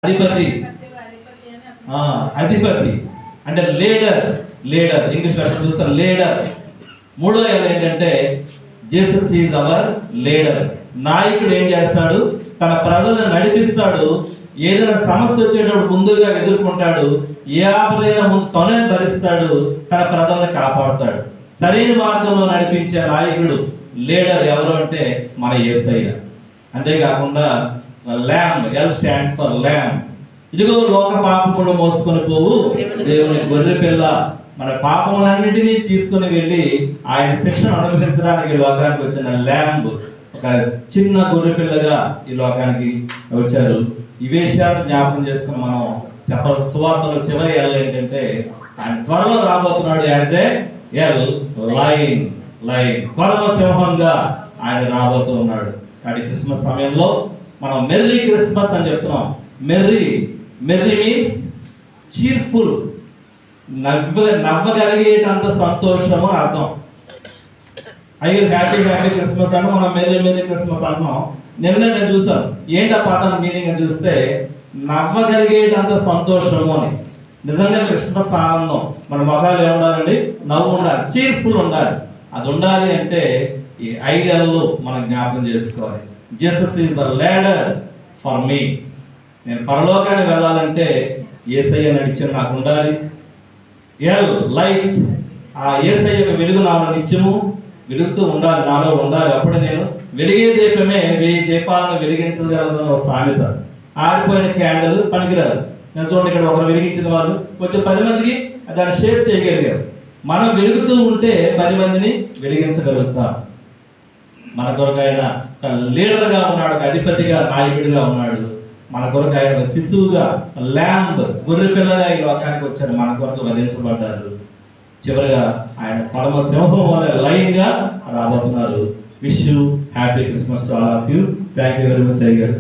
అధిపతి అధిపతి అంటే లీడర్. లీడర్ ఇంగ్లీష్ లో చూస్తారు లీడర్. మూడో ఏంటంటే జీసస్ ఈజ్ అవర్ లీడర్. నాయకుడు ఏం చేస్తాడు? తన ప్రజలను నడిపిస్తాడు. ఏదైనా సమస్య వచ్చేటప్పుడు ముందుగా ఎదుర్కొంటాడు. ఏ ఆపదైనా ముందు తనే భరిస్తాడు. తన ప్రజలను కాపాడుతాడు. సరైన మార్గంలో నడిపించే నాయకుడు లీడర్ ఎవరు అంటే మన యేసయ్య. అంతేకాకుండా ల్యామ్, ఎల్ స్టాండ్స్ ఫర్ ల్యామ్. ఇదిగో లోక పాపములు మోసుకొని పోవు దేవుని గొర్రె పిల్ల. మన పాపములన్నింటినీ తీసుకుని వెళ్ళి ఆయన శిక్షను అనుభవించడానికి లోకానికి వచ్చిన ల్యాంబ్, ఒక చిన్న గొర్రె పిల్లగా ఈ లోకానికి వచ్చారు. ఈ విషయాన్ని జ్ఞాపకం చేసుకుని మనం చెప్పాల్సిన సువార్తలో చివరి ఎల్ ఏంటంటే ఆయన త్వరలో రాబోతున్నాడు యాజ్ ఏ ఎల్ లైన్. కొలమ సింహంగా ఆయన రాబోతూ ఉన్నాడు. కాబట్టి క్రిస్మస్ సమయంలో మనం మెర్రీ క్రిస్మస్ అని చెప్తున్నాం. మెర్రీ మీన్స్ చీర్ఫుల్, నవ్వగలిగేటంత సంతోషము అర్థం. అయ్యో హ్యాపీ క్రిస్మస్ అంటే మనం మెర్రీ క్రిస్మస్ అంటున్నాం. నిన్న నేను చూసాను ఏంటి ఆ పాత మీనింగ్ అని చూస్తే నవ్వగలిగేటంత సంతోషము అని. నిజంగా క్రిస్మస్ ఆనందం మన మొఖాలు ఏముండాలండి? నవ్వు ఉండాలి, చీర్ఫుల్ ఉండాలి. అది ఉండాలి అంటే ఈ ఐడియాల్లో మనం జ్ఞాపకం చేసుకోవాలి. Jesus is the leader for me. నేను పరలోకాన్ని వెళ్ళాలంటే యేసయ్య నడిచిన నాకు ఉండాలి. ఎల్ లైట్, ఆ యేసయ్య యొక్క వెలుగు నాలో నిత్యము వెలుగుతూ ఉండాలి, నాలో ఉండాలి. అప్పుడు నేను వెలిగే దీపమే 1000 దీపాలను వెలిగించగలదు ఒక సామెత. ఆరిపోయిన క్యాండిల్ పనికిరాదు. నేను చూడండి, ఇక్కడ ఒకరు వెలిగించిన వాళ్ళు కొంచెం 10 మందికి దాన్ని షేర్ చేయగలిగారు. మనం వెలుగుతూ ఉంటే 10 మందిని వెలిగించగలుగుతాం. మన కొరకు ఆయన లీడర్గా ఉన్నాడు, అధిపతిగా, నాయకుడిగా ఉన్నాడు. మన కొరకు ఆయన ఒక శిశువుగా, ల్యాంబ్, గొర్రె పిల్లగా ఈ లోకానికి వచ్చారు. మన కొరకు వధించబడ్డారు. చివరిగా ఆయన పరమ సింహం వల్ల లైన్ గా రాబోతున్నారు. Wish you happy Christmas to all of you. Thank you very much అయ్యారు.